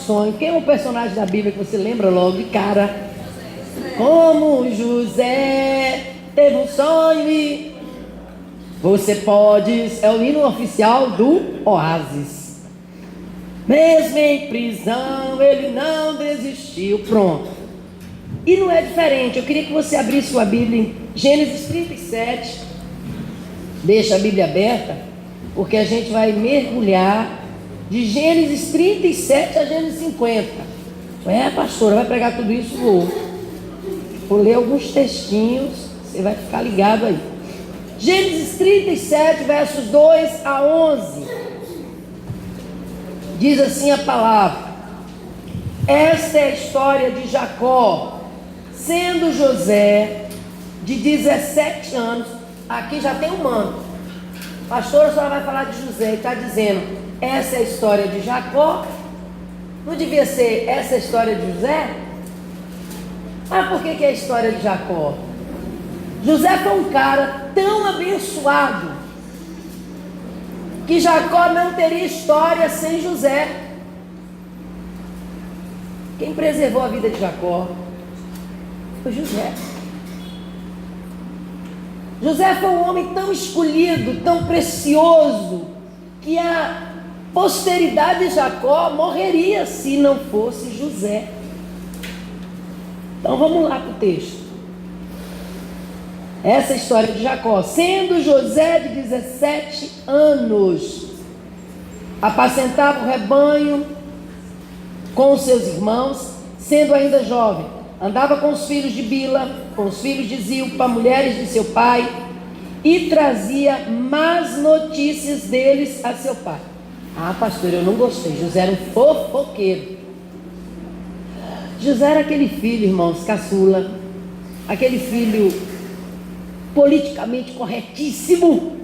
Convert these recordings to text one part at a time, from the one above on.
sonho. Quem é um personagem da Bíblia que você lembra logo de cara? Como José teve um sonho e você pode... É o hino oficial do Oásis. Mesmo em prisão, ele não desistiu. Pronto. E não é diferente. Eu queria que você abrisse sua Bíblia em Gênesis 37. Deixa a Bíblia aberta, porque a gente vai mergulhar de Gênesis 37 a Gênesis 50. Pastora, vai pregar tudo isso? Vou ler alguns textinhos, você vai ficar ligado aí. Gênesis 37, versos 2 a 11. Diz assim a palavra: esta é a história de Jacó, sendo José de 17 anos. Aqui já tem um manto. Pastora, a senhora vai falar de José e está dizendo, essa é a história de Jacó. Não devia ser essa é a história de José? Ah, por que é a história de Jacó? José foi um cara tão abençoado que Jacó não teria história sem José. Quem preservou a vida de Jacó foi José. José foi um homem tão escolhido, tão precioso, que a posteridade de Jacó morreria se não fosse José. Então vamos lá para o texto. Essa é a história de Jacó. Sendo José de 17 anos, apacentava o rebanho com os seus irmãos, sendo ainda jovem. Andava com os filhos de Bila, com os filhos de Zilpa, mulheres de seu pai, e trazia más notícias deles a seu pai. Ah, pastor, eu não gostei. José era um fofoqueiro. José era aquele filho, irmãos, caçula, aquele filho politicamente corretíssimo,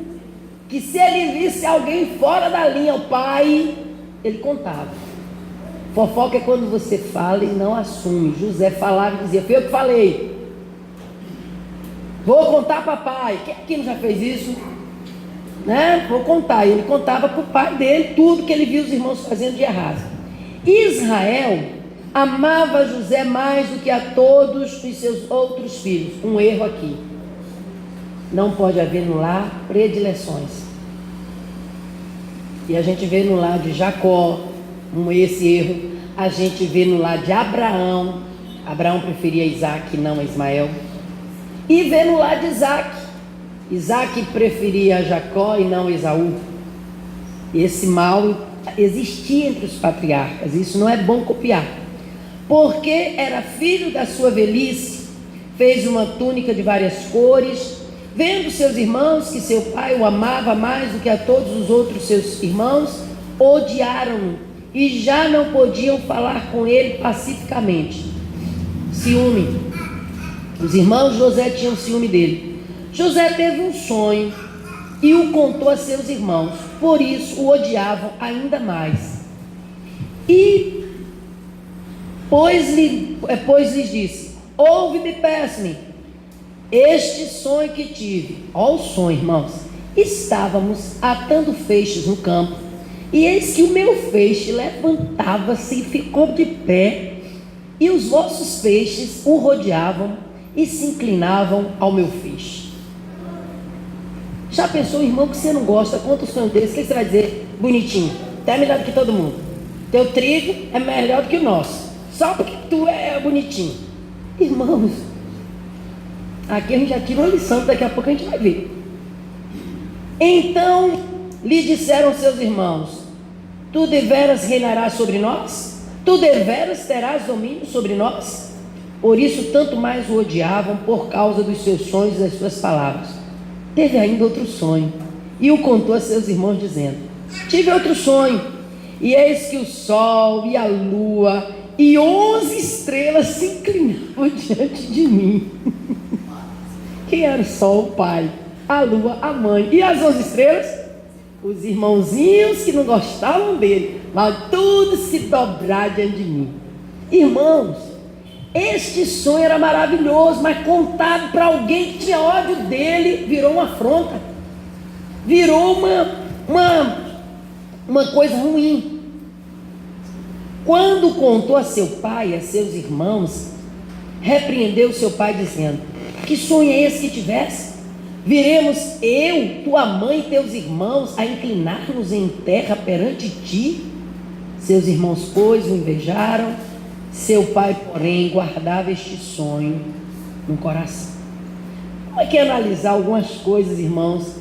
que se ele visse alguém fora da linha, o pai, ele contava. Fofoca é quando você fala e não assume. José falava e dizia, foi eu que falei, vou contar papai. Quem aqui não já fez isso? Né? Vou contar. E ele contava para o pai dele tudo que ele viu os irmãos fazendo de errado. Israel amava José mais do que a todos os seus outros filhos. Um erro aqui. Não pode haver no lar predileções. E a gente vê no lar de Jacó esse erro. A gente vê no lar de Abraão. Abraão preferia Isaac e não Ismael. E vê no lar de Isaac. Isaac preferia Jacó e não Esaú. Esse mal existia entre os patriarcas. Isso não é bom copiar. Porque era filho da sua velhice, fez uma túnica de várias cores. Vendo seus irmãos que seu pai o amava mais do que a todos os outros seus irmãos, odiaram-no e já não podiam falar com ele pacificamente. Ciúme. Os irmãos de José tinham ciúme dele. José teve um sonho e o contou a seus irmãos, por isso o odiavam ainda mais. E pois lhes disse, ouve-me, peço-me, este sonho que tive. Olha o sonho, irmãos. Estávamos atando feixes no campo, e eis que o meu feixe levantava-se e ficou de pé, e os vossos feixes o rodeavam e se inclinavam ao meu feixe. Já pensou, irmão, que você não gosta? Conta o sonho desse, o que você vai dizer? Bonitinho, até melhor do que todo mundo. Teu trigo é melhor do que o nosso, só porque tu é bonitinho. Irmãos, aqui a gente já tira uma lição, daqui a pouco a gente vai ver. Então lhe disseram seus irmãos, tu deveras reinarás sobre nós? Tu deveras terás domínio sobre nós? Por isso tanto mais o odiavam por causa dos seus sonhos e das suas palavras. Teve ainda outro sonho, e o contou a seus irmãos dizendo, tive outro sonho, e eis que o sol e a lua e 11 estrelas se inclinavam diante de mim. Quem era o sol? O pai. A lua, a mãe. E as 11 estrelas? Os irmãozinhos que não gostavam dele. Mas tudo se dobrar diante de mim. Irmãos, este sonho era maravilhoso, mas contado para alguém que tinha ódio dele, virou uma afronta. Virou uma coisa ruim. Quando contou a seu pai e a seus irmãos, repreendeu seu pai, dizendo: que sonho é esse que tivesse? Viremos eu, tua mãe e teus irmãos a inclinar-nos em terra perante ti? Seus irmãos, pois, o invejaram. Seu pai, porém, guardava este sonho no coração. Como é que é analisar algumas coisas, irmãos,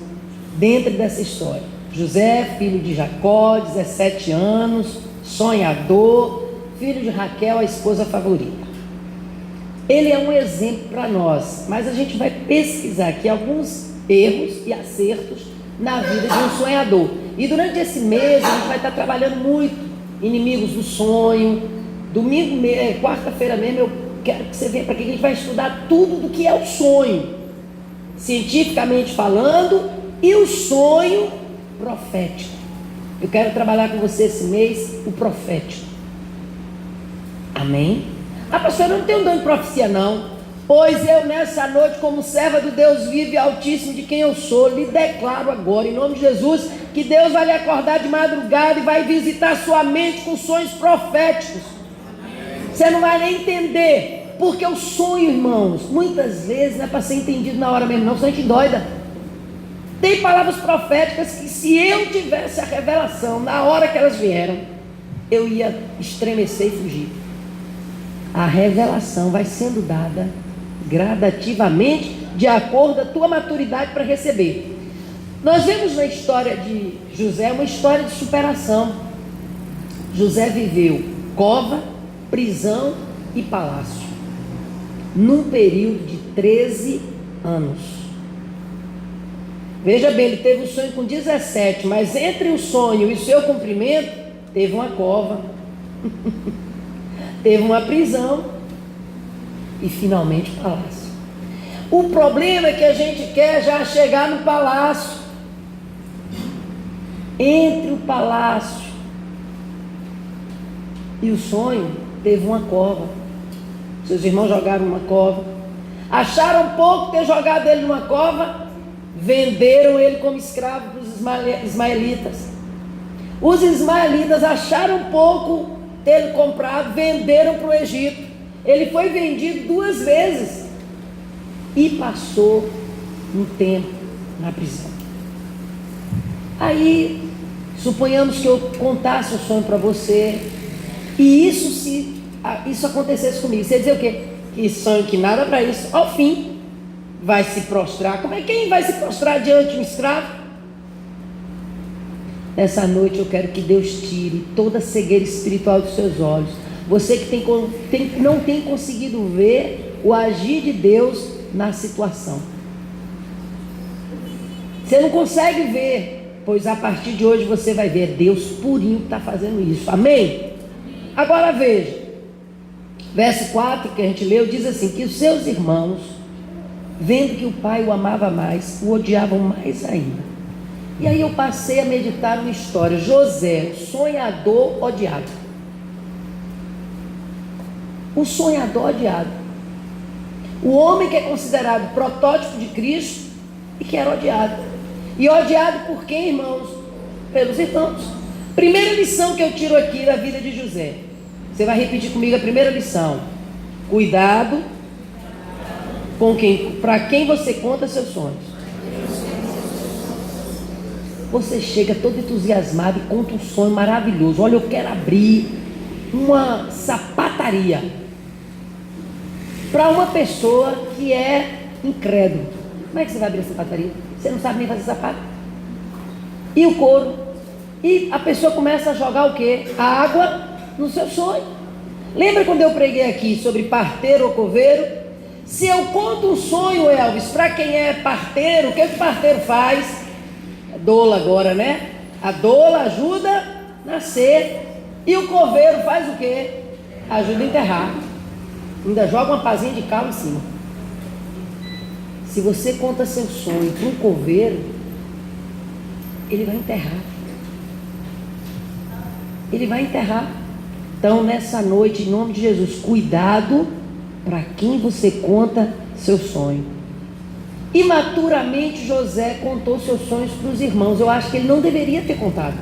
dentro dessa história? José, filho de Jacó, 17 anos, sonhador, filho de Raquel, a esposa favorita. Ele é um exemplo para nós, mas a gente vai pesquisar aqui alguns erros e acertos na vida de um sonhador. E durante esse mês a gente vai estar trabalhando muito inimigos do sonho. Domingo, quarta-feira mesmo, eu quero que você venha para aqui, que a gente vai estudar tudo do que é o sonho, cientificamente falando, e o sonho profético. Eu quero trabalhar com você esse mês o profético. Amém? Ah, pastor, eu não tenho dom de profecia não. Pois eu nessa noite, como serva do Deus vivo e altíssimo de quem eu sou, lhe declaro agora, em nome de Jesus, que Deus vai lhe acordar de madrugada e vai visitar sua mente com sonhos proféticos. Você não vai nem entender, porque o sonho, irmãos, muitas vezes não é para ser entendido na hora mesmo não, senão a gente doida. Tem palavras proféticas que, se eu tivesse a revelação na hora que elas vieram, eu ia estremecer e fugir. A revelação vai sendo dada gradativamente, de acordo com a tua maturidade para receber. Nós vemos na história de José uma história de superação. José viveu cova, prisão e palácio, num período de 13 anos. Veja bem, ele teve o sonho com 17, mas entre o sonho e o seu cumprimento, teve uma cova, teve uma prisão e finalmente palácio. O problema é que a gente quer já chegar no palácio. Entre o palácio e o sonho, teve uma cova. Seus irmãos jogaram uma cova, acharam pouco ter jogado ele numa cova, venderam ele como escravo para os ismaelitas. Os ismaelitas acharam pouco ter ele comprado, venderam para o Egito. Ele foi vendido 2 vezes e passou um tempo na prisão. Aí, suponhamos que eu contasse o sonho para você e isso acontecesse comigo, você ia dizer o quê? Que sonho, que nada para isso. Ao fim, vai se prostrar. Como é quem vai se prostrar diante de um escravo? Nessa noite eu quero que Deus tire toda a cegueira espiritual dos seus olhos. Você que não tem conseguido ver o agir de Deus na situação. Você não consegue ver, pois a partir de hoje você vai ver Deus purinho que está fazendo isso. Amém? Agora veja, verso 4 que a gente leu, diz assim, que os seus irmãos, vendo que o pai o amava mais, o odiavam mais ainda. E aí eu passei a meditar numa história, José, o sonhador odiado. O sonhador odiado. O homem que é considerado protótipo de Cristo e que era odiado. E odiado por quem, irmãos? Pelos irmãos. Primeira lição que eu tiro aqui da vida de José. Você vai repetir comigo a primeira lição. Cuidado para quem você conta seus sonhos. Você chega todo entusiasmado e conta um sonho maravilhoso. Olha, eu quero abrir uma sapataria para uma pessoa que é incrédulo. Como é que você vai abrir a sapataria? Você não sabe nem fazer sapato. E o couro. E a pessoa começa a jogar o quê? A água no seu sonho. Lembra quando eu preguei aqui sobre parteiro ou coveiro? Se eu conto um sonho, Elvis, para quem é parteiro, o que o parteiro faz? Doula agora, né? A doula ajuda a nascer. E o coveiro faz o quê? Ajuda a enterrar. Ainda joga uma pazinha de cal em cima. Se você conta seu sonho para um coveiro, ele vai enterrar. Ele vai enterrar. Então, nessa noite, em nome de Jesus, cuidado para quem você conta seu sonho. Imaturamente, José contou seus sonhos para os irmãos. Eu acho que ele não deveria ter contado,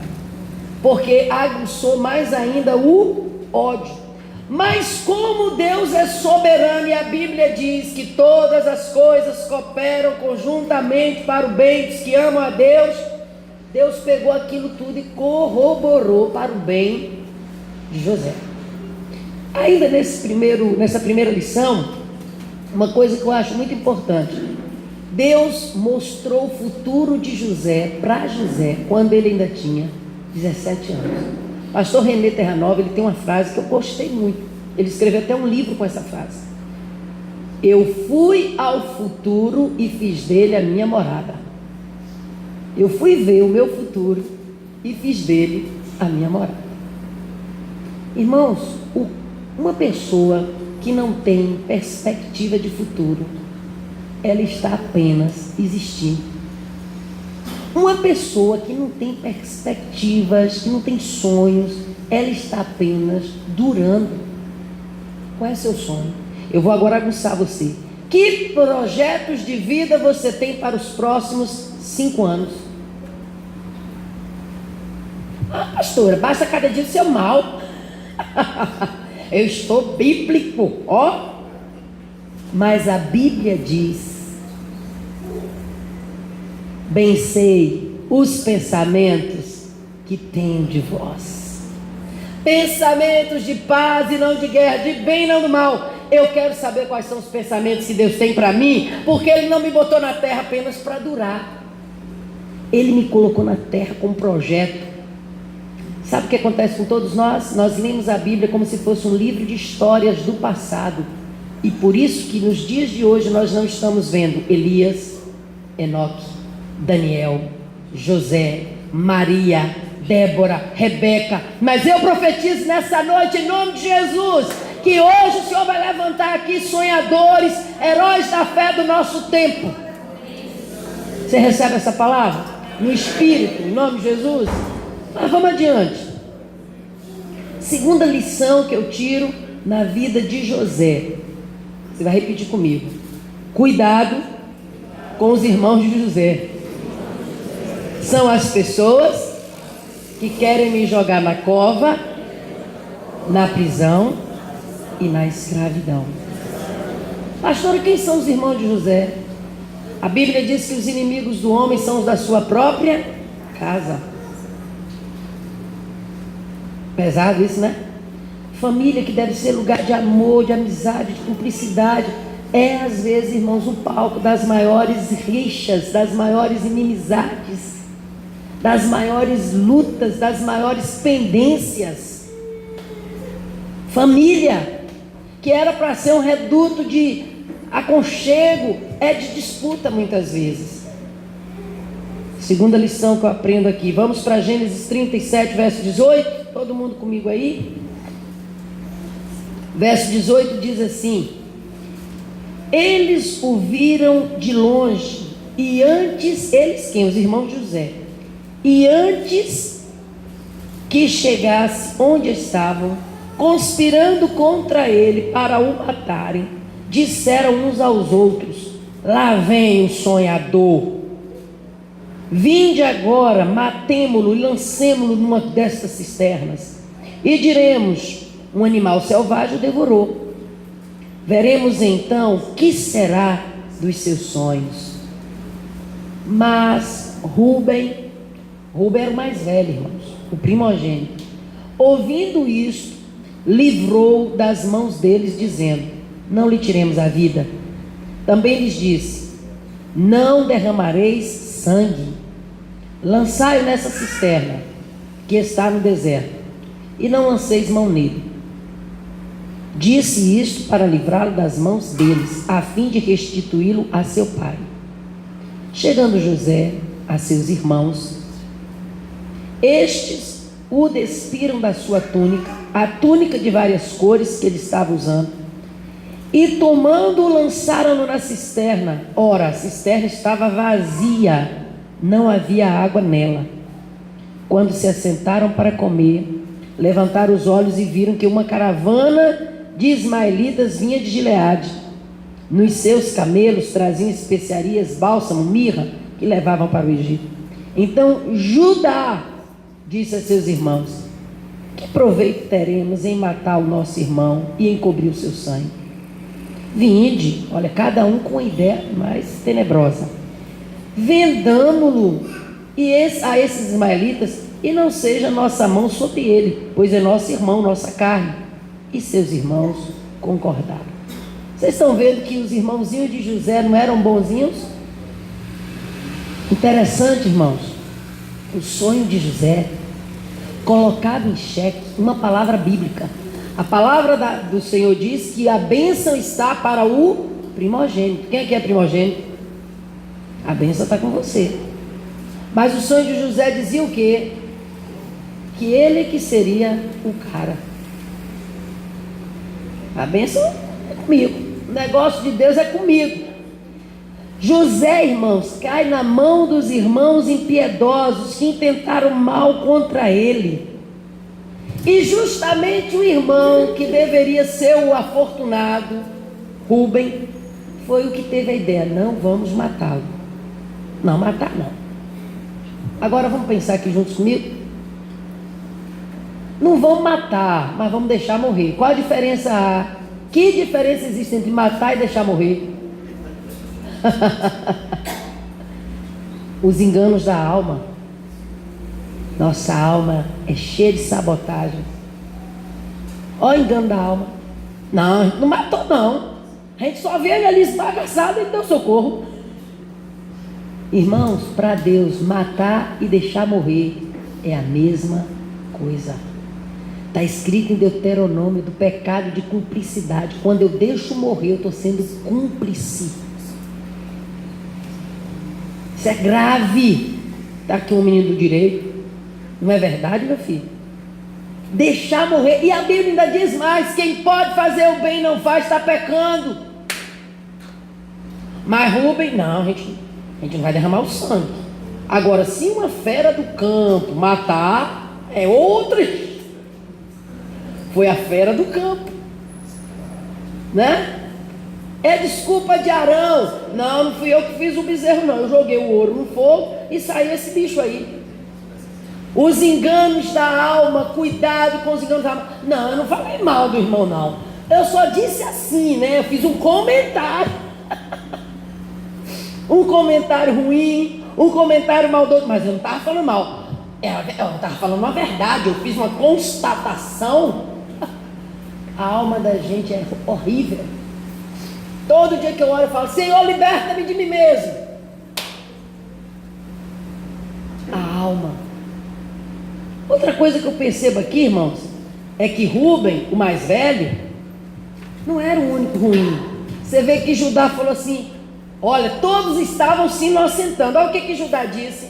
porque aguçou mais ainda o ódio. Mas como Deus é soberano e a Bíblia diz que todas as coisas cooperam conjuntamente para o bem dos que amam a Deus, Deus pegou aquilo tudo e corroborou para o bem de José. Ainda nessa primeira lição, uma coisa que eu acho muito importante: Deus mostrou o futuro de José para José quando ele ainda tinha 17 anos. Pastor René Terranova, ele tem uma frase que eu gostei muito. Ele escreveu até um livro com essa frase: eu fui ao futuro e fiz dele a minha morada. Eu fui ver o meu futuro e fiz dele a minha morada. Irmãos, uma pessoa que não tem perspectiva de futuro, ela está apenas existindo. Uma pessoa que não tem perspectivas, que não tem sonhos, ela está apenas durando. Qual é o seu sonho? Eu vou agora aguçar você. Que projetos de vida você tem para os próximos 5 anos? Ah, pastora, basta cada dia ser mal. Eu estou bíblico, ó. Mas a Bíblia diz: bem sei os pensamentos que tenho de vós, pensamentos de paz e não de guerra, de bem e não do mal. Eu quero saber quais são os pensamentos que Deus tem para mim, porque Ele não me botou na terra apenas para durar. Ele me colocou na terra com um projeto. Sabe o que acontece com todos nós? Nós lemos a Bíblia como se fosse um livro de histórias do passado, e por isso que nos dias de hoje nós não estamos vendo Elias, Enoque, Daniel, José, Maria, Débora, Rebeca. Mas eu profetizo nessa noite, em nome de Jesus, que hoje o Senhor vai levantar aqui sonhadores, heróis da fé do nosso tempo. Você recebe essa palavra? No Espírito, em nome de Jesus? Mas vamos adiante. Segunda lição que eu tiro na vida de José. Você vai repetir comigo: cuidado com os irmãos de José. São as pessoas que querem me jogar na cova, na prisão e na escravidão. Pastor, quem são os irmãos de José? A Bíblia diz que os inimigos do homem são os da sua própria casa. Pesado isso, né? Família, que deve ser lugar de amor, de amizade, de cumplicidade, é às vezes, irmãos, um palco das maiores rixas, das maiores inimizades, das maiores lutas, das maiores pendências. Família, que era para ser um reduto de aconchego, é de disputa muitas vezes. Segunda lição que eu aprendo aqui. Vamos para Gênesis 37, verso 18. Todo mundo comigo aí? Verso 18 diz assim: eles o viram de longe, e antes, eles quem? Os irmãos de José. E antes que chegasse onde estavam, conspirando contra ele para o matarem, disseram uns aos outros: lá vem o sonhador. Vinde agora, matemo-lo e lancemo-lo numa destas cisternas, e diremos: um animal selvagem o devorou. Veremos então o que será dos seus sonhos. Mas Rúben era o mais velho, irmãos, o primogênito, ouvindo isto, livrou das mãos deles, dizendo: não lhe tiremos a vida. Também lhes disse: não derramareis sangue. Lançai-o nessa cisterna que está no deserto, e não lanceis mão nele. Disse isto para livrá-lo das mãos deles, a fim de restituí-lo a seu pai. Chegando José a seus irmãos, estes o despiram da sua túnica, a túnica de várias cores que ele estava usando, e tomando-o lançaram-no na cisterna. Ora, a cisterna estava vazia, não havia água nela. Quando se assentaram para comer, levantaram os olhos e viram que uma caravana de ismaelitas vinha de Gileade. Nos seus camelos traziam especiarias, bálsamo, mirra, que levavam para o Egito. Então Judá disse a seus irmãos: que proveito teremos em matar o nosso irmão e encobrir o seu sangue? Vinde, olha, cada um com uma ideia mais tenebrosa. Vendamo-lo a esses ismaelitas, e não seja nossa mão sobre ele, pois é nosso irmão, nossa carne. E seus irmãos concordaram. Vocês estão vendo que os irmãozinhos de José não eram bonzinhos? Interessante, irmãos. O sonho de José colocava em xeque uma palavra bíblica. A palavra do Senhor diz que a bênção está para o primogênito. Quem é que é primogênito? A bênção está com você. Mas o sonho de José dizia o quê? Que ele que seria o cara. A bênção é comigo. O negócio de Deus é comigo. José, irmãos, cai na mão dos irmãos impiedosos que intentaram mal contra ele. E justamente o irmão que deveria ser o afortunado, Rúben, foi o que teve a ideia: não vamos matá-lo. Não, matar não. Agora vamos pensar aqui juntos comigo. Não vamos matar, mas vamos deixar morrer. Qual a diferença? Que diferença existe entre matar e deixar morrer? Os enganos da alma. Nossa alma é cheia de sabotagem. Olha o engano da alma. Não matou não. A gente só vê ele ali esbagaçado e deu socorro. Irmãos, para Deus, matar e deixar morrer é a mesma coisa. Está escrito em Deuteronômio do pecado de cumplicidade. Quando eu deixo morrer, eu estou sendo cúmplice. Isso é grave. Está aqui um menino do direito. Não é verdade, meu filho? Deixar morrer. E a Bíblia ainda diz mais: quem pode fazer o bem e não faz, está pecando. Mas Rúben, não, a gente não vai derramar o sangue. Agora, se uma fera do campo matar, é outra. Foi a fera do campo, né? É desculpa de Arão. Não fui eu que fiz o bezerro não. Eu joguei o ouro no fogo e saiu esse bicho aí. Os enganos da alma, cuidado com os enganos da alma. Não, eu não falei mal do irmão não. Eu só disse assim, né? Eu fiz um comentário. Um comentário ruim, um comentário maldoso. Mas eu não estava falando mal. Eu estava falando uma verdade. Eu fiz uma constatação. A alma da gente é horrível. Todo dia que eu oro eu falo: Senhor, liberta-me de mim mesmo. A alma. Outra coisa que eu percebo aqui, irmãos, é que Rúben, o mais velho, não era o único ruim. Você vê que Judá falou assim: olha, todos estavam se inocentando. Olha o que Judá disse: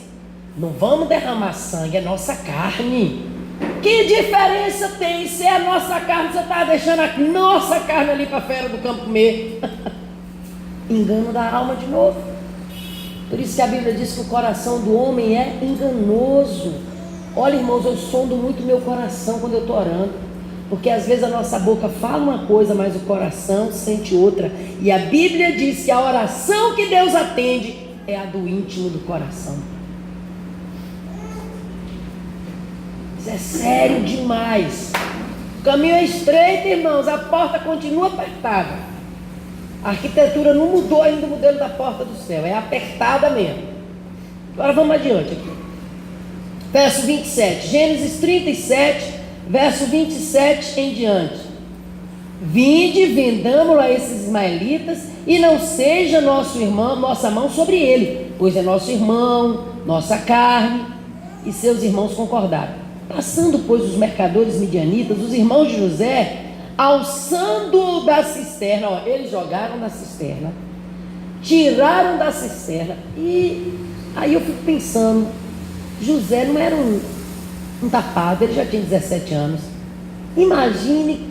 não vamos derramar sangue, é nossa carne. Que diferença tem se é a nossa carne? Você está deixando a nossa carne ali para a fera do campo comer. Engano da alma de novo. Por isso que a Bíblia diz que o coração do homem é enganoso. Olha, irmãos, eu sondo muito meu coração quando eu estou orando, porque às vezes a nossa boca fala uma coisa, mas o coração sente outra. E a Bíblia diz que a oração que Deus atende é a do íntimo do coração. Isso é sério demais. O caminho é estreito, irmãos, a porta continua apertada. A arquitetura não mudou ainda o modelo da porta do céu, é apertada mesmo. Agora vamos adiante aqui. Verso 27, Gênesis 37, verso 27 em diante. Vinde, vendamo-lo a esses ismaelitas, e não seja nosso irmão, nossa mão sobre ele, pois é nosso irmão, nossa carne. E seus irmãos concordaram. Passando, pois, os mercadores midianitas, os irmãos de José, alçando da cisterna, ó, eles jogaram da cisterna, tiraram da cisterna. E aí eu fico pensando, José não era um tapado, ele já tinha 17 anos. Imagine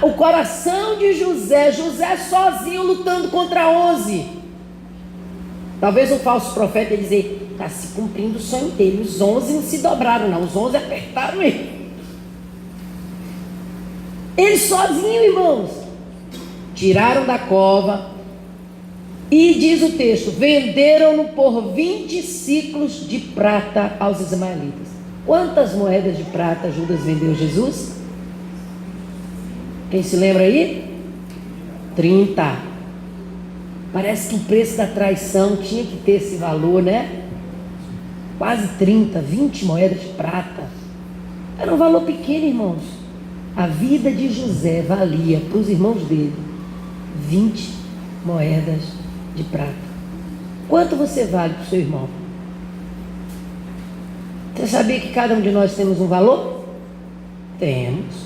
o coração de José sozinho lutando contra 11. Talvez um falso profeta ia dizer: está se cumprindo o sonho dele. Os 11 não se dobraram não, os 11 apertaram ele. Ele sozinho, irmãos, tiraram da cova. E diz o texto: venderam-no por 20 ciclos de prata aos ismaelitas. Quantas moedas de prata Judas vendeu Jesus? Quem se lembra aí? 30. Parece que o preço da traição tinha que ter esse valor, né? Quase 30, 20 moedas de prata. Era um valor pequeno, irmãos. A vida de José valia para os irmãos dele 20 moedas de prata. Quanto você vale para o seu irmão? Você sabia que cada um de nós temos um valor? Temos.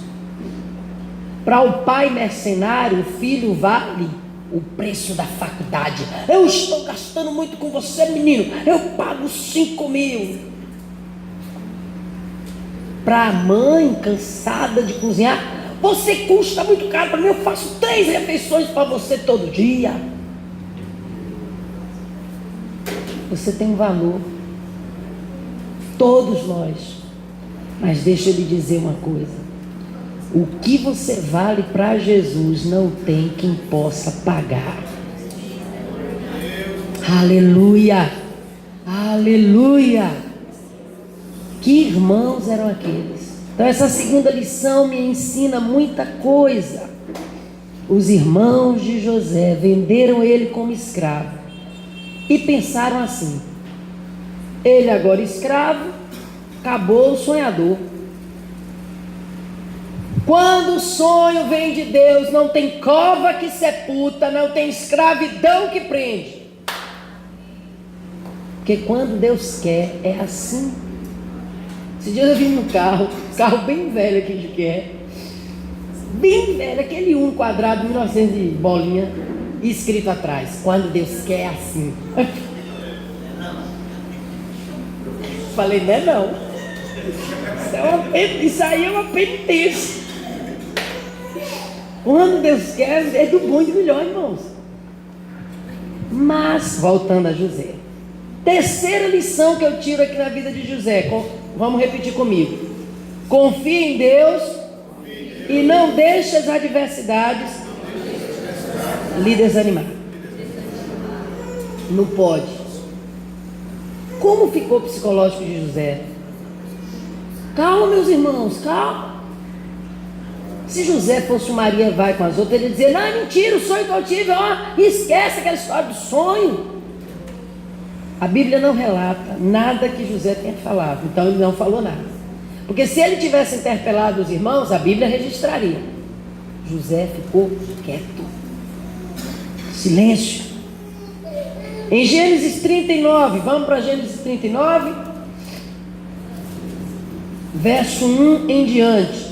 Para o pai mercenário, o filho vale o preço da faculdade. Eu estou gastando muito com você, menino. Eu pago 5.000. Para a mãe cansada de cozinhar, você custa muito caro para mim. Eu faço 3 refeições para você todo dia. Você tem um valor. Todos nós. Mas deixa eu lhe dizer uma coisa. O que você vale para Jesus não tem quem possa pagar. Aleluia! Aleluia! Que irmãos eram aqueles? Então essa segunda lição me ensina muita coisa. Os irmãos de José venderam ele como escravo e pensaram assim: ele agora escravo, acabou o sonhador. Quando o sonho vem de Deus, não tem cova que sepulta, não tem escravidão que prende. Porque quando Deus quer, é assim. Esses dias eu vim no carro bem velho aqui de que é. Bem velho, aquele 1 quadrado, 1900 de bolinha, escrito atrás: quando Deus quer, é assim. Falei, não é não. Isso aí é uma penitência. Quando Deus quer, é do bom e do melhor, irmãos. Mas, voltando a José. Terceira lição que eu tiro aqui na vida de José. Vamos repetir comigo. Confie em Deus e não deixe as adversidades lhe desanimar. Não pode. Como ficou o psicológico de José? Calma, meus irmãos, calma. Se José fosse o Maria vai com as outras, ele ia dizer: não, é mentira, o sonho que eu tive, esquece aquela história do sonho. A Bíblia não relata nada que José tenha falado, então ele não falou nada. Porque se ele tivesse interpelado os irmãos, a Bíblia registraria. José ficou quieto. Silêncio. Em Gênesis 39, vamos para Gênesis 39, verso 1 em diante.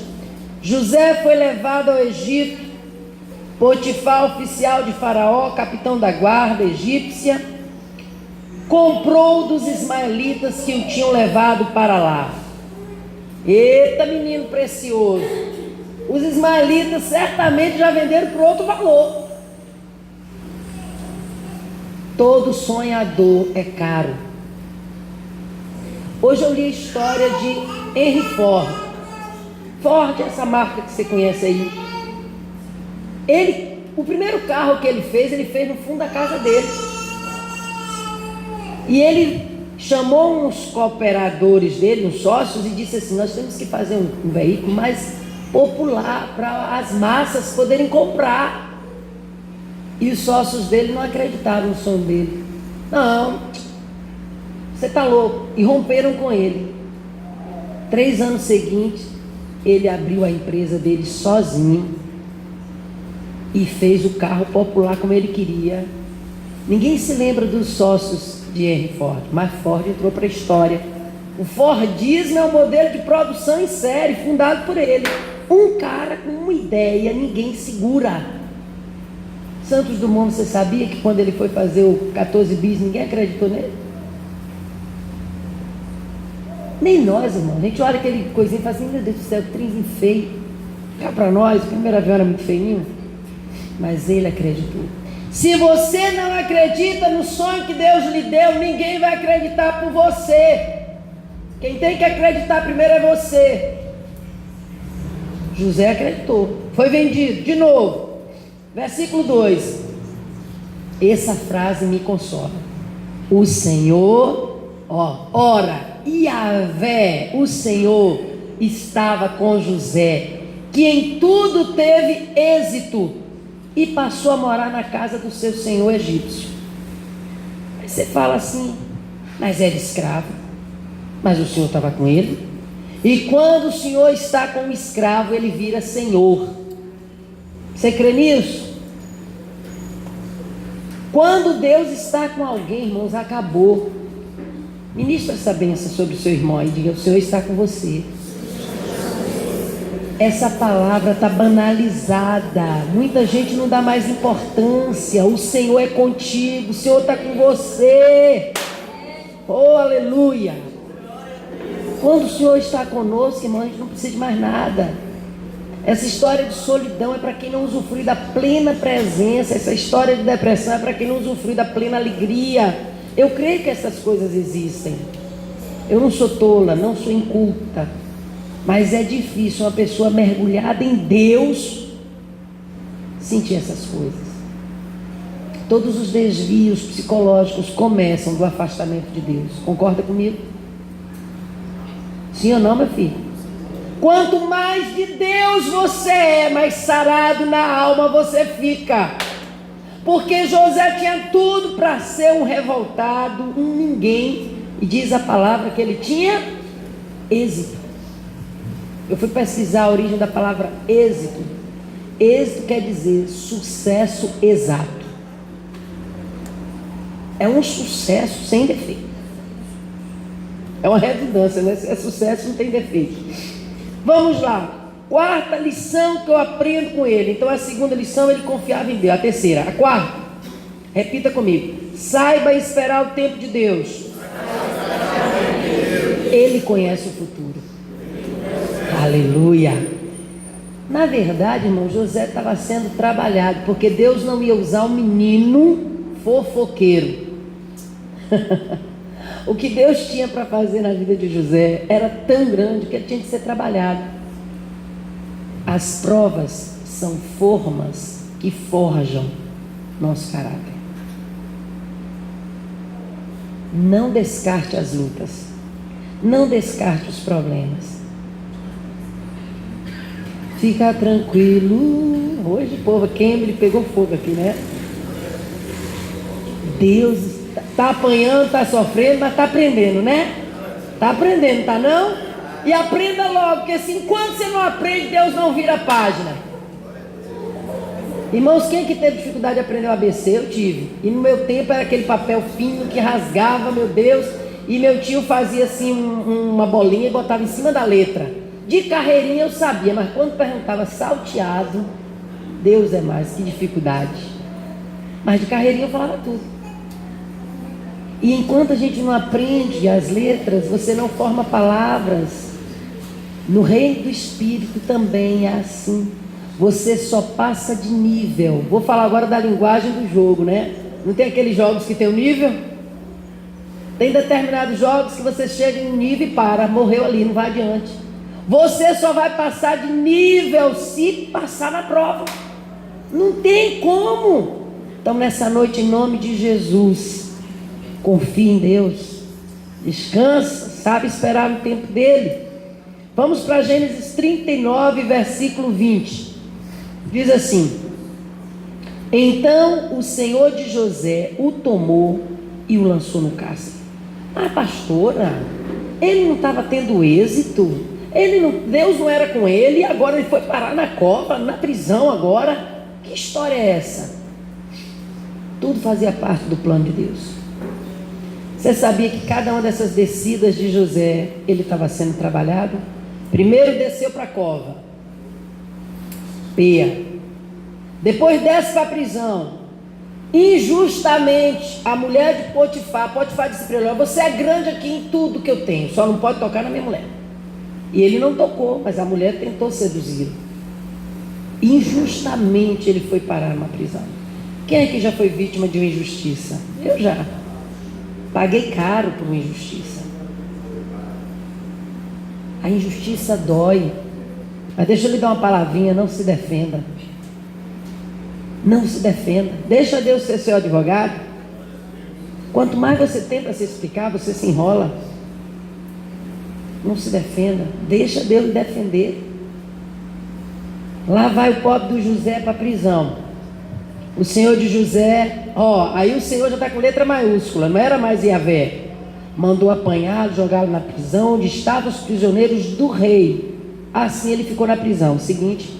José foi levado ao Egito. Potifar, oficial de Faraó, capitão da guarda egípcia, comprou dos ismaelitas que o tinham levado para lá. Eita, menino precioso! Os ismaelitas certamente já venderam por outro valor. Todo sonhador é caro. Hoje eu li a história de Henry Ford. Ford é essa marca que você conhece aí. O primeiro carro que ele fez no fundo da casa dele. E ele chamou uns cooperadores dele, uns sócios, e disse assim: nós temos que fazer um veículo mais popular para as massas poderem comprar. E os sócios dele não acreditaram no sonho dele. Não, você está louco. E romperam com ele. 3 anos seguintes, ele abriu a empresa dele sozinho e fez o carro popular como ele queria. Ninguém se lembra dos sócios de Henry Ford, mas Ford entrou para a história. O Fordismo é um modelo de produção em série, fundado por ele. Um cara com uma ideia, ninguém segura. Santos Dumont, você sabia que quando ele foi fazer o 14 bis, ninguém acreditou nele? Nem nós, irmão. A gente olha aquele coisinho e fala assim: meu Deus do céu, que trenzinho feio. Cá para nós, o primeiro avião era muito feinho. Mas ele acreditou. Se você não acredita no sonho que Deus lhe deu, ninguém vai acreditar por você. Quem tem que acreditar primeiro é você. José acreditou. Foi vendido, de novo. Versículo 2. Essa frase me consola. O Senhor, ora, Yahvé, o Senhor, estava com José, que em tudo teve êxito, e passou a morar na casa do seu senhor egípcio. Aí você fala assim, mas era escravo, mas o Senhor estava com ele. E quando o Senhor está com o escravo, ele vira senhor. Você crê nisso? Quando Deus está com alguém, irmãos, acabou. Ministra essa bênção sobre o seu irmão e diga: o Senhor está com você. Essa palavra está banalizada. Muita gente não dá mais importância. O Senhor é contigo, o Senhor está com você. Oh, aleluia. Quando o Senhor está conosco, irmão, a gente não precisa de mais nada. Essa história de solidão é para quem não usufrui da plena presença. Essa história de depressão é para quem não usufrui da plena alegria. Eu creio que essas coisas existem. Eu não sou tola, não sou inculta, mas é difícil uma pessoa mergulhada em Deus sentir essas coisas. Todos os desvios psicológicos começam do afastamento de Deus. Concorda comigo? Sim ou não, meu filho? Quanto mais de Deus você é, mais sarado na alma você fica. Porque José tinha tudo para ser um revoltado, um ninguém. E diz a palavra que ele tinha êxito. Eu fui pesquisar a origem da palavra êxito. Êxito quer dizer sucesso exato. É um sucesso sem defeito. É uma redundância, né? É sucesso, não tem defeito. Vamos lá. Quarta lição que eu aprendo com ele. Então a segunda lição, ele confiava em Deus. A terceira. A quarta, repita comigo: saiba esperar o tempo de Deus. Ele conhece o futuro. Aleluia. Na verdade, irmão, José estava sendo trabalhado, porque Deus não ia usar um menino fofoqueiro. O que Deus tinha para fazer na vida de José era tão grande que ele tinha que ser trabalhado. As provas são formas que forjam nosso caráter. Não descarte as lutas. Não descarte os problemas. Fica tranquilo. Hoje o povo Cambridge pegou fogo aqui, né? Deus está apanhando, está sofrendo, mas está aprendendo, né? Está aprendendo, tá não? E aprenda logo, porque assim, enquanto você não aprende, Deus não vira a página. Irmãos, quem que teve dificuldade de aprender o ABC? Eu tive. E no meu tempo era aquele papel fino que rasgava, meu Deus. E meu tio fazia assim uma bolinha e botava em cima da letra. De carreirinha eu sabia, mas quando perguntava salteado, Deus é mais, que dificuldade. Mas de carreirinha eu falava tudo. E enquanto a gente não aprende as letras, você não forma palavras. No reino do Espírito também é assim. Você só passa de nível. Vou falar agora da linguagem do jogo, né? Não tem aqueles jogos que tem um nível? Tem determinados jogos que você chega em um nível e para, morreu ali, não vai adiante. Você só vai passar de nível se passar na prova. Não tem como. Então nessa noite, em nome de Jesus, confie em Deus, descansa, sabe esperar no tempo dele. Vamos para Gênesis 39, versículo 20. Diz assim: então o Senhor de José o tomou e o lançou no cárcere. Ah, pastora, ele não estava tendo êxito, Deus não era com ele, e agora ele foi parar na cova, na prisão agora. Que história é essa? Tudo fazia parte do plano de Deus. Você sabia que cada uma dessas descidas de José, ele estava sendo trabalhado? Primeiro desceu para a cova, peia. Depois desce para a prisão. Injustamente, a mulher de Potifar disse para ele: você é grande aqui em tudo que eu tenho, só não pode tocar na minha mulher. E ele não tocou, mas a mulher tentou seduzi-lo. Injustamente ele foi parar numa prisão. Quem é que já foi vítima de uma injustiça? Eu já. Paguei caro por uma injustiça. A injustiça dói. Mas deixa eu lhe dar uma palavrinha: não se defenda. Não se defenda. Deixa Deus ser seu advogado. Quanto mais você tenta se explicar, você se enrola. Não se defenda, deixa Deus lhe defender. Lá vai o pobre do José para a prisão. O Senhor de José, aí o Senhor já está com letra maiúscula, não era mais Yahvé. Mandou apanhá-lo, jogá-lo na prisão, onde estavam os prisioneiros do rei. Assim ele ficou na prisão. Seguinte: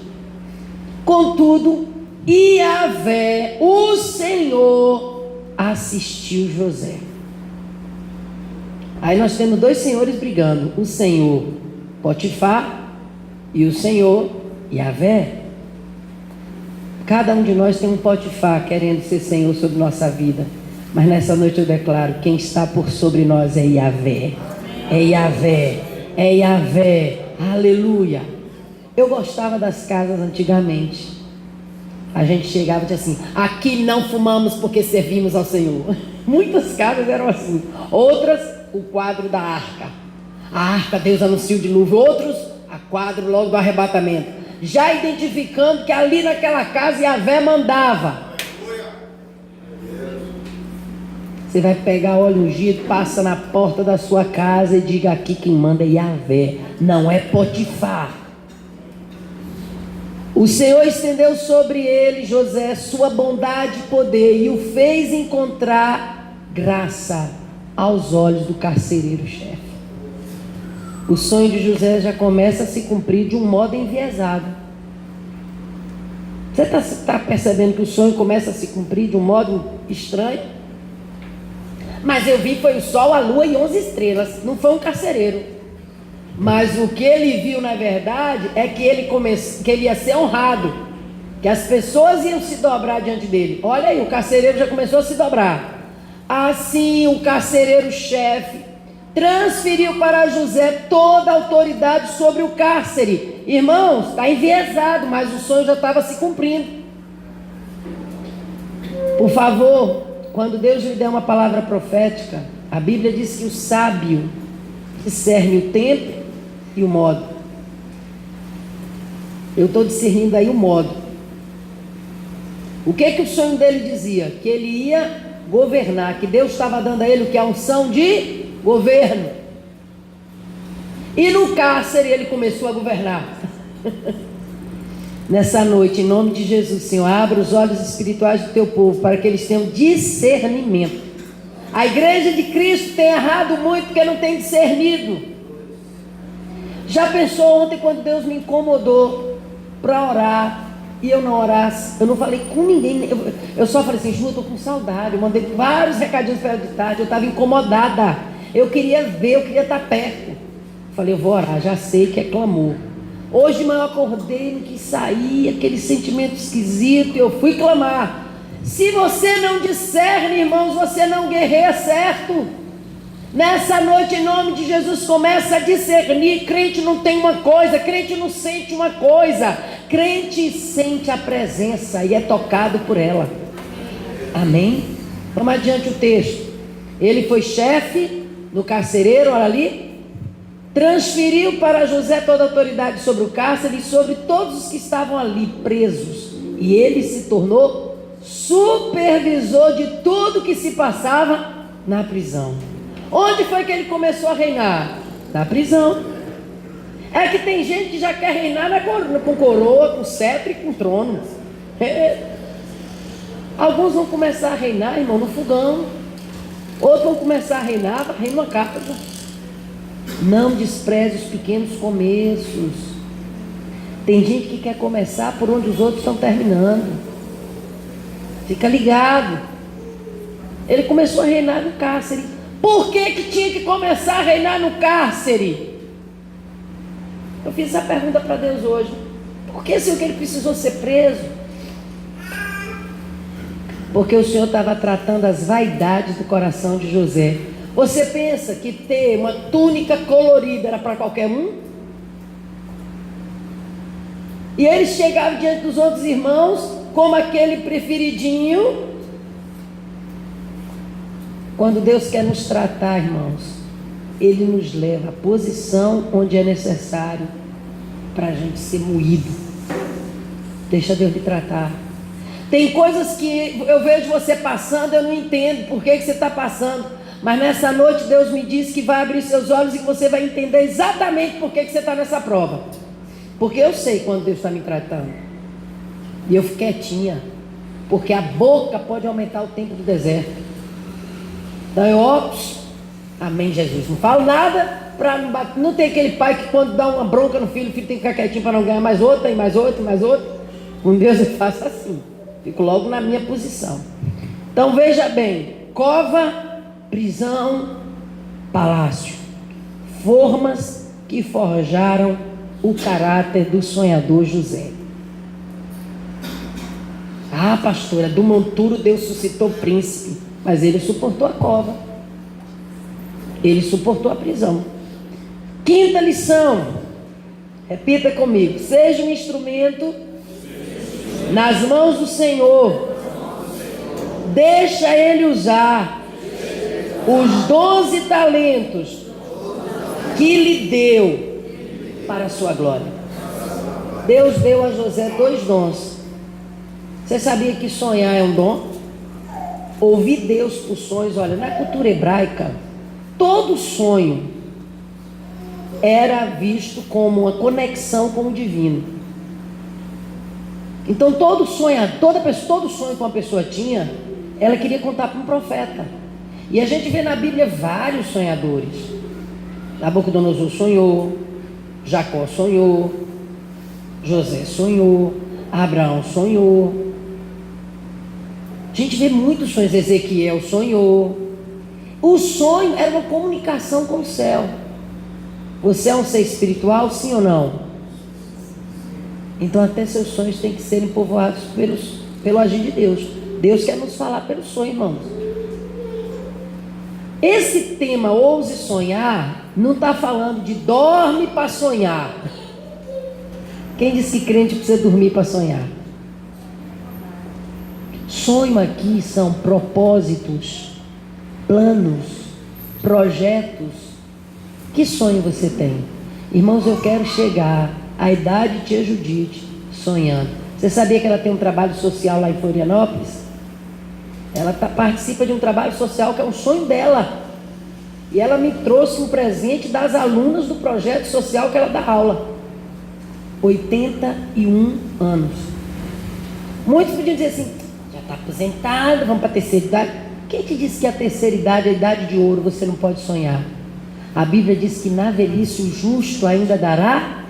contudo, Yahvé, o Senhor, assistiu José. Aí nós temos dois senhores brigando: o Senhor Potifar e o Senhor Yahvé. Cada um de nós tem um Potifar querendo ser Senhor sobre nossa vida. Mas nessa noite eu declaro: quem está por sobre nós é Yahvé. É Yahvé. É Yahvé. Aleluia. Eu gostava das casas antigamente. A gente chegava e dizia assim: aqui não fumamos porque servimos ao Senhor. Muitas casas eram assim. Outras, o quadro da arca. A arca, Deus anuncia o dilúvio. Outros, a quadro logo do arrebatamento. Já identificando que ali naquela casa Yahvé mandava. Você vai pegar óleo ungido, passa na porta da sua casa e diga: aqui quem manda é Yahvé, não é Potifar. O Senhor estendeu sobre ele, José, sua bondade e poder, e o fez encontrar graça aos olhos do carcereiro-chefe. O sonho de José já começa a se cumprir de um modo enviesado. Você está percebendo que o sonho começa a se cumprir de um modo estranho? Mas eu vi foi o sol, a lua e 11 estrelas. Não foi um carcereiro. Mas o que ele viu na verdade é que ele ia ser honrado, que as pessoas iam se dobrar diante dele. Olha aí, o carcereiro já começou a se dobrar. Assim o carcereiro-chefe transferiu para José toda a autoridade sobre o cárcere. Irmãos, está enviesado, mas o sonho já estava se cumprindo. Por favor, quando Deus lhe der uma palavra profética, a Bíblia diz que o sábio discerne o tempo e o modo. Eu estou discernindo aí o modo. O que o sonho dele dizia? Que ele ia governar, que Deus estava dando a ele o que? A unção de governo. E no cárcere ele começou a governar. Nessa noite, em nome de Jesus, Senhor, abra os olhos espirituais do teu povo para que eles tenham discernimento. A igreja de Cristo tem errado muito porque não tem discernido. Já pensou ontem quando Deus me incomodou para orar e eu não orasse? Eu não falei com ninguém, eu só falei assim: Ju, eu estou com saudade. Eu mandei vários recadinhos para ela de tarde, eu estava incomodada, eu queria ver, eu queria estar perto. Falei: eu vou orar, já sei que é clamor. Hoje de manhã eu acordei, não quis sair, aquele sentimento esquisito, eu fui clamar. Se você não discerne, irmãos, você não guerreia certo. Nessa noite, em nome de Jesus, começa a discernir. Crente não tem uma coisa, crente não sente uma coisa, crente sente a presença e é tocado por ela. Amém? Vamos adiante o texto. Ele foi chefe no carcereiro, olha ali. Transferiu para José toda a autoridade sobre o cárcere e sobre todos os que estavam ali presos. E ele se tornou supervisor de tudo que se passava na prisão. Onde foi que ele começou a reinar? Na prisão. É que tem gente que já quer reinar com coroa, com cetro e com trono. Alguns vão começar a reinar, irmão, no fogão. Outros vão começar a reinar numa casa. Não despreze os pequenos começos. Tem gente que quer começar por onde os outros estão terminando. Fica ligado. Ele começou a reinar no cárcere. Por que tinha que começar a reinar no cárcere? Eu fiz essa pergunta para Deus hoje. Por que, Senhor, que ele precisou ser preso? Porque o Senhor estava tratando as vaidades do coração de José. Você pensa que ter uma túnica colorida era para qualquer um? E ele chegava diante dos outros irmãos como aquele preferidinho. Quando Deus quer nos tratar, irmãos, Ele nos leva à posição onde é necessário para a gente ser moído. Deixa Deus lhe tratar. Tem coisas que eu vejo você passando, eu não entendo por que você está passando, Mas nessa noite Deus me disse que vai abrir seus olhos e que você vai entender exatamente por que você está nessa prova. Porque eu sei quando Deus está me tratando. E eu fico quietinha. Porque a boca pode aumentar o tempo do deserto. Então eu opto. Amém, Jesus. Não falo nada para não bater. Não tem aquele pai que quando dá uma bronca no filho, o filho tem que ficar quietinho para não ganhar mais outra, e mais outra, e mais outra. Com Deus eu faço assim. Fico logo na minha posição. Então veja bem. Cova, prisão, palácio. Formas que forjaram o caráter do sonhador José. Ah, pastora, do monturo Deus suscitou príncipe. Mas ele suportou a cova. Ele suportou a prisão. Quinta lição. Repita comigo. Seja um instrumento nas mãos do Senhor. Deixa Ele usar os 12 talentos que lhe deu para a sua glória. Deus deu a José 2 dons. Você sabia que sonhar é um dom? Ouvir Deus por sonhos. Olha, na cultura hebraica, todo sonho era visto como uma conexão com o divino. Então todo sonho que uma pessoa tinha, ela queria contar para um profeta. E a gente vê na Bíblia vários sonhadores. Nabucodonosor sonhou, Jacó sonhou, José sonhou, Abraão sonhou. A gente vê muitos sonhos. Ezequiel sonhou. O sonho era uma comunicação com o céu. Você é um ser espiritual, sim ou não? Então até seus sonhos têm que serem povoados pelo agir de Deus. Deus quer nos falar pelo sonho, irmãos. Esse tema, ouse sonhar, não está falando de dorme para sonhar. Quem disse que crente precisa dormir para sonhar? Sonho aqui são propósitos, planos, projetos. Que sonho você tem? Irmãos, eu quero chegar à idade de Tia Judite sonhando. Você sabia que ela tem um trabalho social lá em Florianópolis? Ela participa de um trabalho social que é um sonho dela. E ela me trouxe um presente das alunas do projeto social que ela dá aula. 81 anos. Muitos podiam dizer assim: já está aposentada, vamos para a terceira idade. Quem te disse que a terceira idade é a idade de ouro, você não pode sonhar? A Bíblia diz que na velhice o justo ainda dará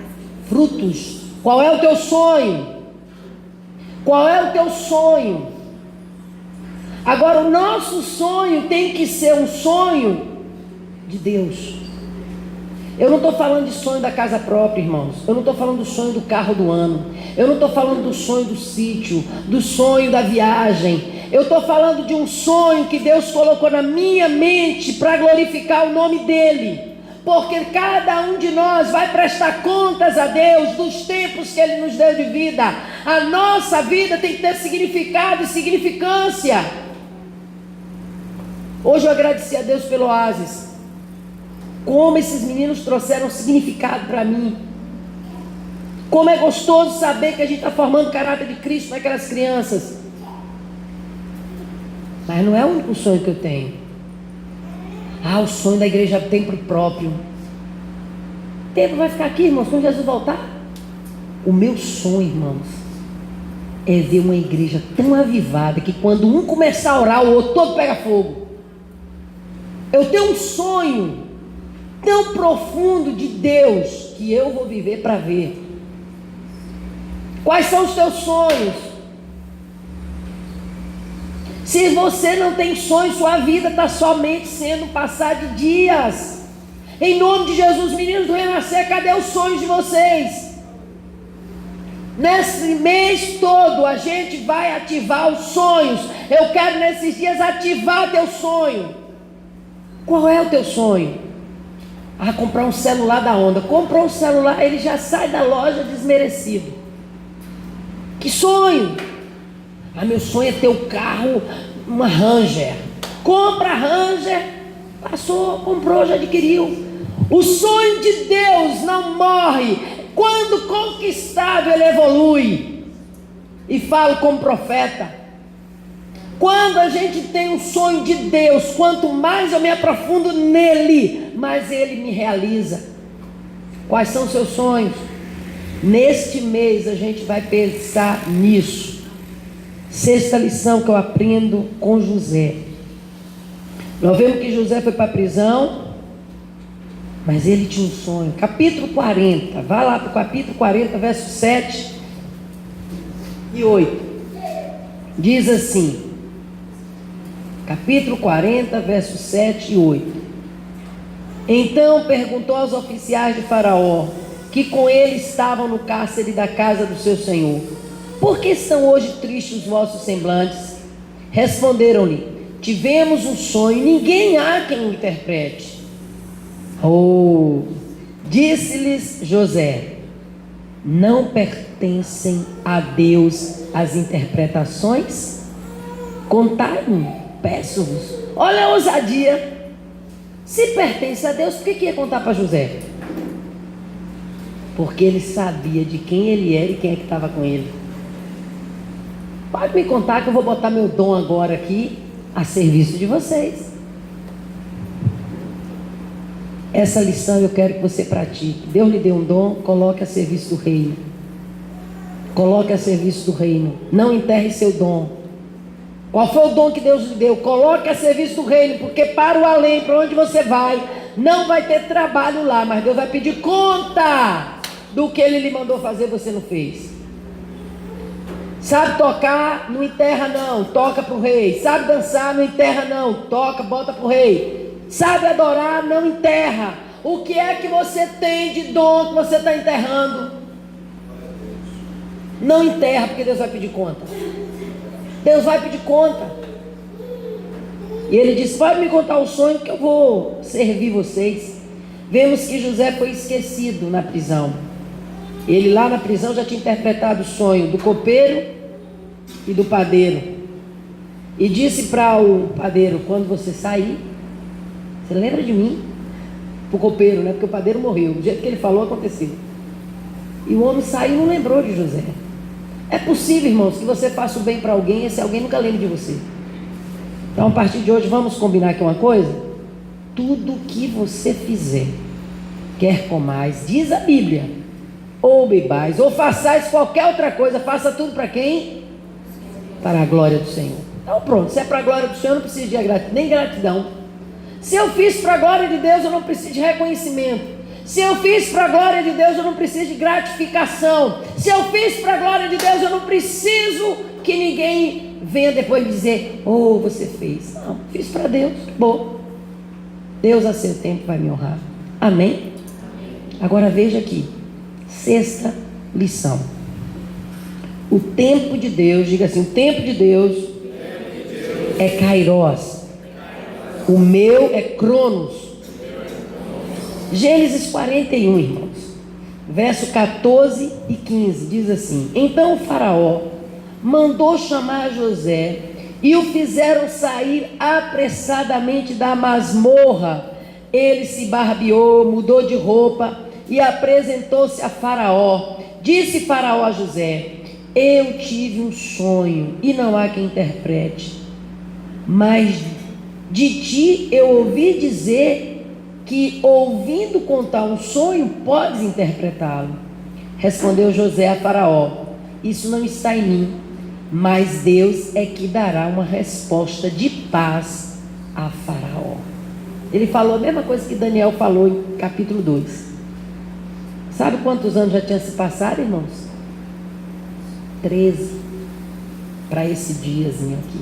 frutos. Qual é o teu sonho? Qual é o teu sonho? Agora, o nosso sonho tem que ser um sonho de Deus. Eu não estou falando de sonho da casa própria, irmãos. Eu não estou falando do sonho do carro do ano. Eu não estou falando do sonho do sítio, do sonho da viagem. Eu estou falando de um sonho que Deus colocou na minha mente para glorificar o nome dEle. Porque cada um de nós vai prestar contas a Deus dos tempos que Ele nos deu de vida. A nossa vida tem que ter significado e significância. Hoje eu agradeci a Deus pelo Oásis. Como esses meninos trouxeram significado para mim. Como é gostoso saber que a gente está formando o caráter de Cristo naquelas crianças. Mas não é o único sonho que eu tenho. O sonho da igreja é tempo próprio. O tempo vai ficar aqui, irmãos, quando Jesus voltar. O meu sonho, irmãos, é ver uma igreja tão avivada que quando um começar a orar, o outro todo pega fogo. Eu tenho um sonho tão profundo de Deus que eu vou viver para ver. Quais são os teus sonhos? Se você não tem sonho, sua vida está somente sendo passar de dias. Em nome de Jesus, meninos do Renascer, cadê os sonhos de vocês? Nesse mês todo a gente vai ativar os sonhos. Eu quero nesses dias ativar teu sonho. Qual é o teu sonho? Comprar um celular da Honda. Comprou um celular, ele já sai da loja desmerecido. Que sonho? Meu sonho é ter o carro, uma Ranger. Compra a Ranger, passou, comprou, já adquiriu. O sonho de Deus não morre. Quando conquistado, ele evolui. E falo como profeta: Quando a gente tem um sonho de Deus, quanto mais eu me aprofundo nele, mais ele me realiza. Quais são os seus sonhos? Neste mês a gente vai pensar nisso. Sexta lição que eu aprendo com José. Nós vemos que José foi para a prisão, mas ele tinha um sonho. Capítulo 40, vá lá para o capítulo 40, versos 7 e 8. Diz assim, capítulo 40, versos 7 e 8. Então perguntou aos oficiais de Faraó, que com ele estavam no cárcere da casa do seu senhor: por que são hoje tristes os vossos semblantes? Responderam-lhe: tivemos um sonho, ninguém há quem o interprete. Disse-lhes José: não pertencem a Deus as interpretações? Contai-me, peço-vos. Olha a ousadia. Se pertence a Deus, por que ia contar para José? Porque ele sabia de quem ele era e quem é que estava com ele. Pode me contar que eu vou botar meu dom agora aqui a serviço de vocês. Essa lição eu quero que você pratique. Deus lhe deu um dom, coloque a serviço do reino. Coloque a serviço do reino. Não enterre seu dom. Qual foi o dom que Deus lhe deu? Coloque a serviço do reino, porque para o além, para onde você vai, não vai ter trabalho lá, mas Deus vai pedir conta do que Ele lhe mandou fazer, você não fez. Sabe tocar? Não enterra não, toca para o rei. Sabe dançar? Não enterra não, toca, bota para o rei. Sabe adorar? Não enterra. O que é que você tem de dom que você está enterrando? Não enterra, porque Deus vai pedir conta. Deus vai pedir conta. E ele disse: pode me contar o sonho que eu vou servir vocês. Vemos que José foi esquecido na prisão. Ele lá na prisão já tinha interpretado o sonho do copeiro e do padeiro. E disse para o padeiro: quando você sair, você lembra de mim? Para o copeiro, né? Porque o padeiro morreu. Do jeito que ele falou, aconteceu. E o homem saiu e não lembrou de José. É possível, irmãos, que você faça o bem para alguém e esse alguém nunca lembre de você. Então, a partir de hoje, vamos combinar aqui uma coisa? Tudo que você fizer, quer comais, diz a Bíblia, ou bebais, ou façais qualquer outra coisa, faça tudo para quem? Para a glória do Senhor. Então pronto, se é para a glória do Senhor, eu não preciso de nem gratidão. Se eu fiz para a glória de Deus, eu não preciso de reconhecimento. Se eu fiz para a glória de Deus, eu não preciso de gratificação. Se eu fiz para a glória de Deus, eu não preciso que ninguém venha depois dizer: oh, você fez. Não, fiz para Deus, bom. Deus a seu tempo vai me honrar. Amém? Agora veja aqui, sexta lição. O tempo de Deus, diga assim: o tempo de Deus é Kairos. O meu é Cronos. Gênesis 41, irmãos, verso 14 e 15, diz assim: então o faraó mandou chamar José e o fizeram sair apressadamente da masmorra. Ele se barbeou, mudou de roupa e apresentou-se a Faraó. Disse Faraó a José: eu tive um sonho e não há quem interprete, mas de ti eu ouvi dizer que, ouvindo contar um sonho, podes interpretá-lo. Respondeu José a Faraó: isso não está em mim, mas Deus é que dará uma resposta de paz a Faraó. Ele falou a mesma coisa que Daniel falou em capítulo 2. Sabe quantos anos já tinham se passado, irmãos? 13 para esse diazinho aqui.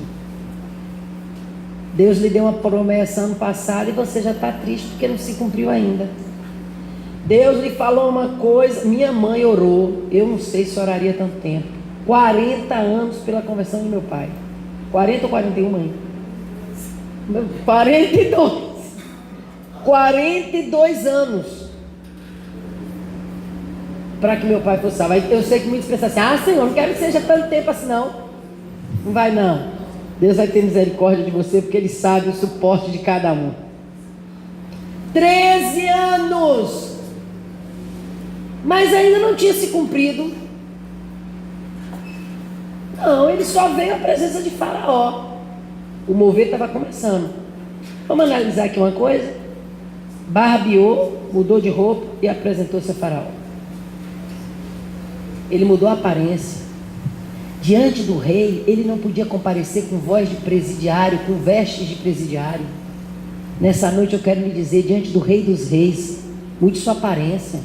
Deus lhe deu uma promessa ano passado e você já está triste porque não se cumpriu ainda. Deus lhe falou uma coisa, minha mãe orou, eu não sei se oraria tanto tempo, 40 anos pela conversão do meu pai. 40 ou 41, mãe? 42 anos para que meu pai fosse salvo. Eu sei que muitos pensam assim: ah, Senhor, não quero que seja tanto tempo assim não. Não vai não. Deus vai ter misericórdia de você, porque Ele sabe o suporte de cada um. 13 anos, mas ainda não tinha se cumprido. Não, ele só veio à presença de Faraó. O mover estava começando. Vamos analisar aqui uma coisa. Barbeou, mudou de roupa e apresentou-se a Faraó. Ele mudou a aparência. Diante do rei, ele não podia comparecer com voz de presidiário, com vestes de presidiário. Nessa noite eu quero lhe dizer, diante do Rei dos Reis, mude sua aparência.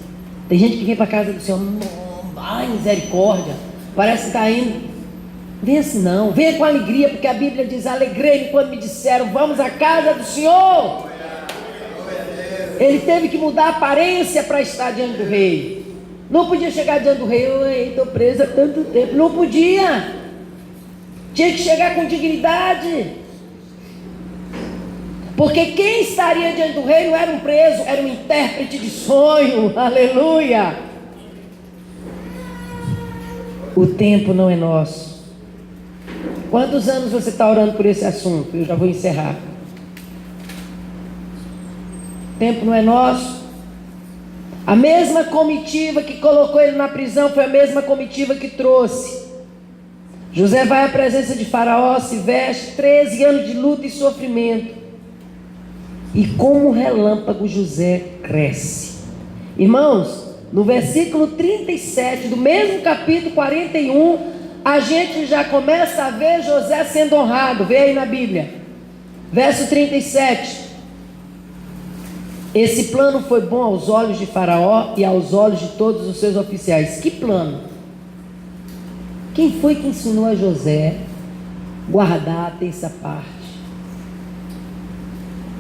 Tem gente que vem para a casa do Senhor, ai, misericórdia, parece que está indo. Venha assim não, venha com alegria, porque a Bíblia diz, alegrei-me quando me disseram, vamos à casa do Senhor. Ele teve que mudar a aparência para estar diante do rei. Não podia chegar diante do rei, estou preso há tanto tempo. Não podia. Tinha que chegar com dignidade. Porque quem estaria diante do rei não era um preso, era um intérprete de sonho. Aleluia. O tempo não é nosso. Quantos anos você está orando por esse assunto? Eu já vou encerrar. O tempo não é nosso. A mesma comitiva que colocou ele na prisão foi a mesma comitiva que trouxe. José vai à presença de Faraó, se veste, 13 anos de luta e sofrimento. E como relâmpago José cresce. Irmãos, no versículo 37 do mesmo capítulo 41, a gente já começa a ver José sendo honrado. Vê aí na Bíblia. Verso 37. Esse plano foi bom aos olhos de Faraó e aos olhos de todos os seus oficiais. Que plano? Quem foi que ensinou a José guardar a terça parte?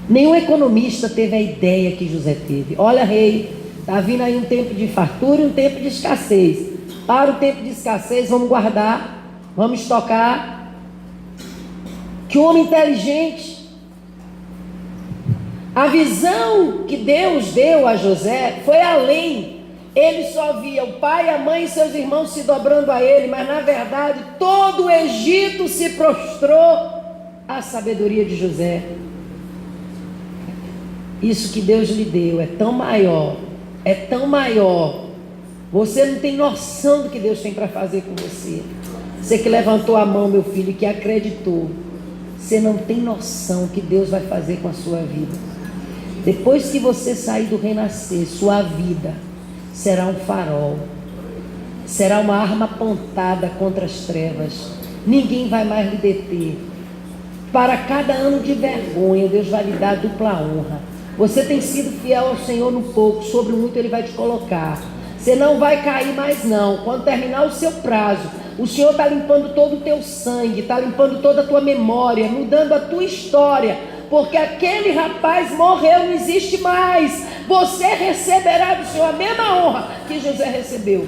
Nenhum economista teve a ideia que José teve. Olha, rei, está vindo aí um tempo de fartura e um tempo de escassez. Para o tempo de escassez, vamos guardar, vamos estocar. Que homem inteligente. A visão que Deus deu a José foi além. Ele só via o pai, a mãe e seus irmãos se dobrando a ele, mas na verdade todo o Egito se prostrou à sabedoria de José. Isso que Deus lhe deu é tão maior, é tão maior. Você não tem noção do que Deus tem para fazer com você. Você que levantou a mão, meu filho, que acreditou, você não tem noção do que Deus vai fazer com a sua vida. Depois que você sair do renascer, sua vida será um farol, será uma arma apontada contra as trevas. Ninguém vai mais lhe deter. Para cada ano de vergonha, Deus vai lhe dar dupla honra. Você tem sido fiel ao Senhor no pouco, sobre muito Ele vai te colocar. Você não vai cair mais não. Quando terminar o seu prazo, o Senhor está limpando todo o teu sangue, está limpando toda a tua memória, mudando a tua história, porque aquele rapaz morreu, não existe mais. Você receberá do Senhor a mesma honra que José recebeu.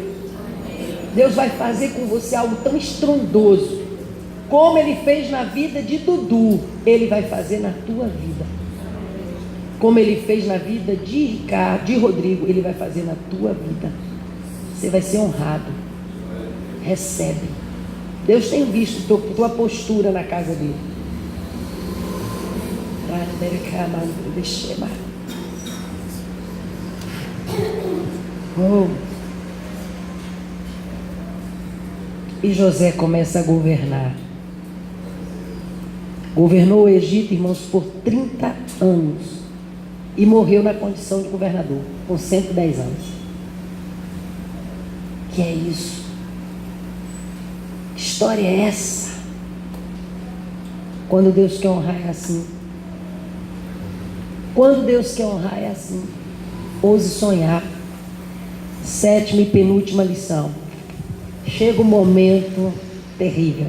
Deus vai fazer com você algo tão estrondoso, como Ele fez na vida de Dudu, Ele vai fazer na tua vida. Como Ele fez na vida de Ricardo, de Rodrigo, Ele vai fazer na tua vida. Você vai ser honrado. Recebe. Deus tem visto tua postura na casa dele. Oh. E José começa a governar. Governou o Egito, irmãos, por 30 anos. E morreu na condição de governador, com 110 anos. Que é isso? Que história é essa? Quando Deus quer honrar é assim. Quando Deus quer honrar é assim. Ouse sonhar. 7ª e penúltima lição. Chega o momento terrível.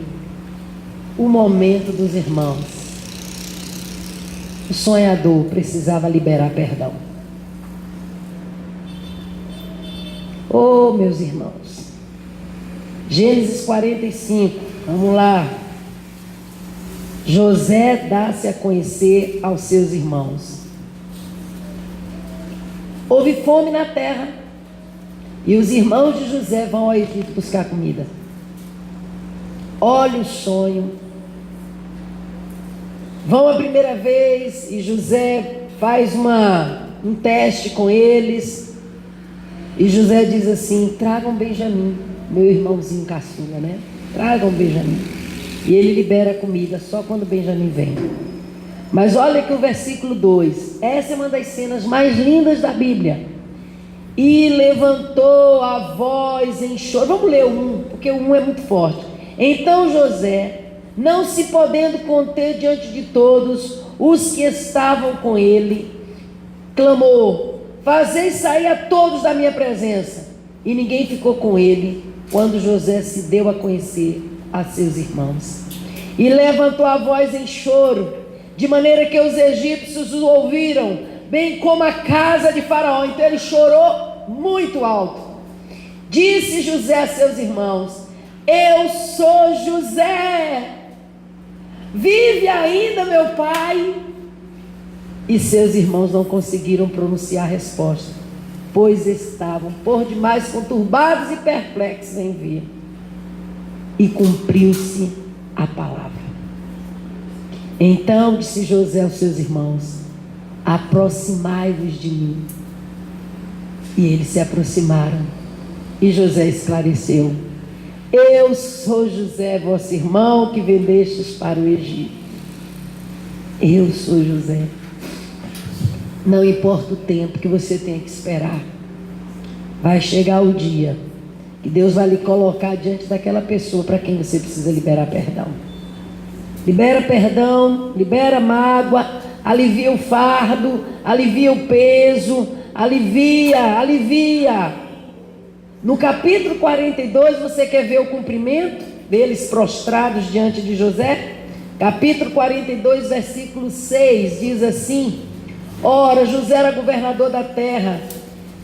O momento dos irmãos. O sonhador precisava liberar perdão. Oh, meus irmãos. Gênesis 45. Vamos lá. José dá-se a conhecer aos seus irmãos. Houve fome na terra. E os irmãos de José vão ao Egito buscar comida. Olha o sonho. Vão a primeira vez e José faz um teste com eles. E José diz assim: tragam Benjamim, meu irmãozinho caçula, né? Tragam Benjamim. E ele libera a comida só quando Benjamim vem. Mas olha que o versículo 2, essa é uma das cenas mais lindas da Bíblia. E levantou a voz em choro. Vamos ler o 1, porque o 1 é muito forte. Então José, não se podendo conter diante de todos os que estavam com ele, clamou: fazei sair a todos da minha presença. E ninguém ficou com ele quando José se deu a conhecer a seus irmãos. E levantou a voz em choro, de maneira que os egípcios o ouviram, bem como a casa de Faraó. Então ele chorou muito alto. Disse José a seus irmãos: eu sou José, vive ainda meu pai? E seus irmãos não conseguiram pronunciar a resposta, pois estavam por demais conturbados e perplexos em ver. E cumpriu-se a palavra. Então disse José aos seus irmãos: aproximai-vos de mim. E eles se aproximaram. E José esclareceu: eu sou José, vosso irmão, que vendestes para o Egito. Eu sou José. Não importa o tempo que você tenha que esperar, vai chegar o dia que Deus vai lhe colocar diante daquela pessoa para quem você precisa liberar perdão. Libera perdão, libera mágoa, alivia o fardo, alivia o peso, alivia. No capítulo 42, você quer ver o cumprimento deles prostrados diante de José? Capítulo 42, versículo 6, diz assim: ora, José era governador da terra,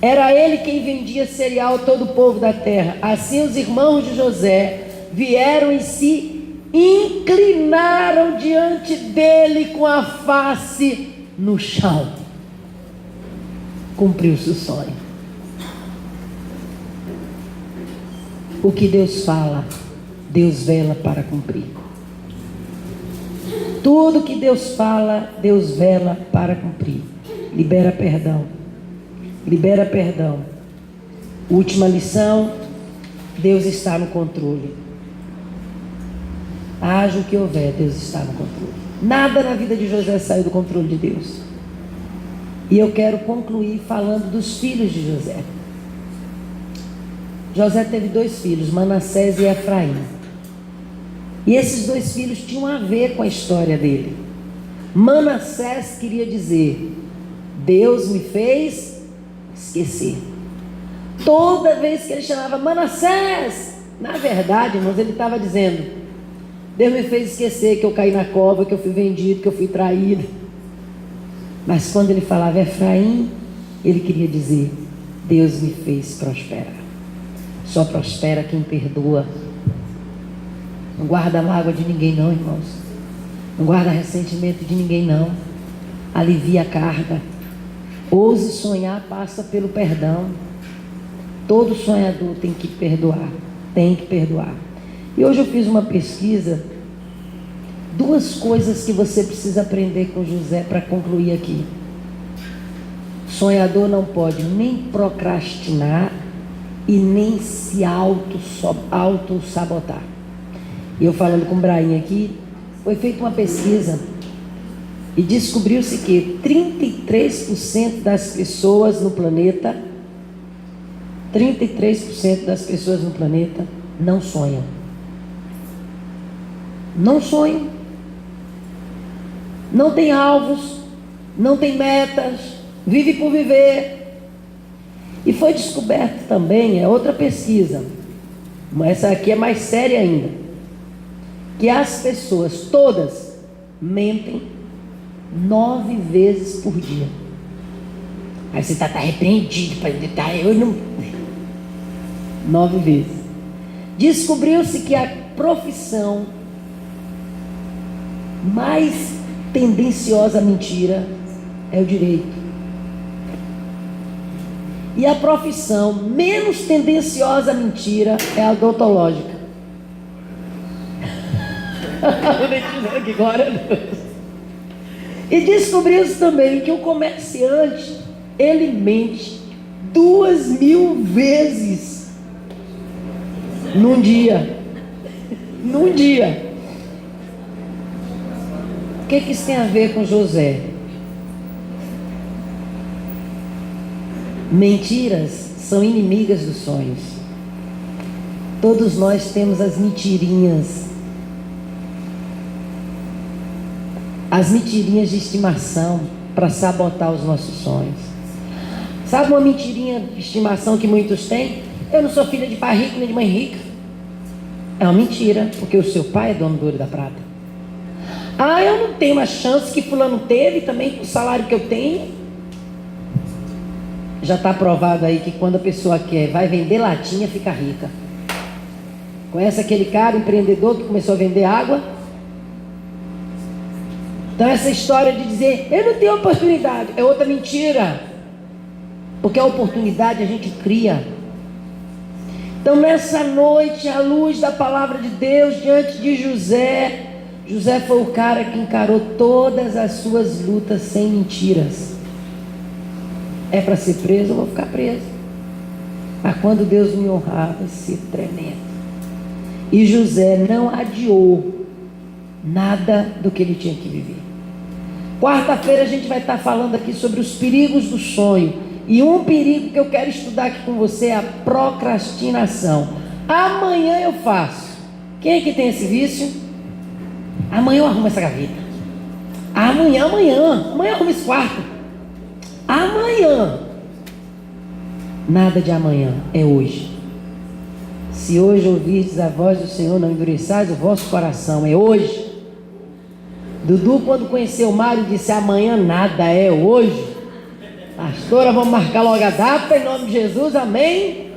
era ele quem vendia cereal a todo o povo da terra. Assim os irmãos de José vieram e se inclinaram diante dele com a face no chão. Cumpriu-se o sonho. O que Deus fala, Deus vela para cumprir. Tudo que Deus fala, Deus vela para cumprir. Libera perdão. Libera perdão. Última lição: Deus está no controle. Haja o que houver, Deus está no controle. Nada na vida de José saiu do controle de Deus. E eu quero concluir falando dos filhos de José. José teve 2 filhos, Manassés e Efraim. E esses 2 filhos tinham a ver com a história dele. Manassés queria dizer: Deus me fez esquecer. Toda vez que ele chamava Manassés, na verdade, irmãos, ele estava dizendo: Deus me fez esquecer que eu caí na cova, que eu fui vendido, que eu fui traído. Mas quando ele falava Efraim, ele queria dizer: Deus me fez prosperar. Só prospera quem perdoa. Não guarda mágoa de ninguém não, irmãos. Não guarda ressentimento de ninguém não. Alivia a carga. Ouse sonhar, passa pelo perdão. Todo sonhador tem que perdoar. Tem que perdoar. E hoje eu fiz uma pesquisa. 2 coisas que você precisa aprender com José para concluir aqui. Sonhador não pode nem procrastinar e nem se auto-sabotar. E eu falando com o Brainha aqui, foi feita uma pesquisa e descobriu-se que 33% das pessoas no planeta, 33% das pessoas no planeta não sonham. Não sonham. Não tem alvos, não tem metas, vive por viver. E foi descoberto também, é outra pesquisa, mas essa aqui é mais séria ainda, que as pessoas todas mentem 9 vezes por dia. Aí você está repreendido, eu não... 9 vezes. Descobriu-se que a profissão mais tendenciosa à mentira é o direito. E a profissão menos tendenciosa à mentira é a odontológica. Que glória a Deus. E descobriu-se também que o comerciante, ele mente 2.000 vezes num dia. que isso tem a ver com José? Mentiras são inimigas dos sonhos. Todos nós temos as mentirinhas. As mentirinhas de estimação para sabotar os nossos sonhos. Sabe uma mentirinha de estimação que muitos têm? Eu não sou filha de pai rico nem de mãe rica. É uma mentira, porque o seu pai é dono do ouro e da prata. Ah, eu não tenho a chance que fulano teve também com o salário que eu tenho. Já está provado aí que quando a pessoa vai vender latinha, fica rica. Conhece aquele cara empreendedor que começou a vender água? Então essa história de dizer, eu não tenho oportunidade, é outra mentira. Porque a oportunidade a gente cria. Então nessa noite, à luz da palavra de Deus, diante de José, José foi o cara que encarou todas as suas lutas sem mentiras. É para ser preso, eu vou ficar preso. Mas quando Deus me honrar, vai ser tremendo. E José não adiou nada do que ele tinha que viver. Quarta-feira a gente vai estar falando aqui sobre os perigos do sonho. E um perigo que eu quero estudar aqui com você é a procrastinação. Amanhã eu faço. Quem é que tem esse vício? Amanhã eu arrumo essa gaveta. Amanhã eu arrumo esse quarto. Amanhã. Nada de amanhã, é hoje. Se hoje ouvirdes a voz do Senhor, não endureçais o vosso coração, é hoje. Dudu, quando conheceu o Mário, disse: amanhã nada, é hoje. Pastora, vamos marcar logo a data, em nome de Jesus, amém?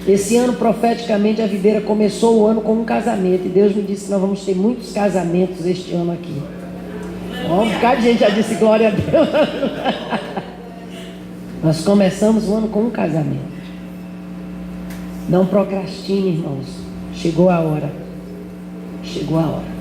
Esse ano, profeticamente, a Videira começou o ano com um casamento. E Deus me disse que nós vamos ter muitos casamentos este ano aqui. Um bocado de gente já disse glória a Deus. Nós começamos o ano com um casamento. Não procrastine, irmãos. Chegou a hora. Chegou a hora.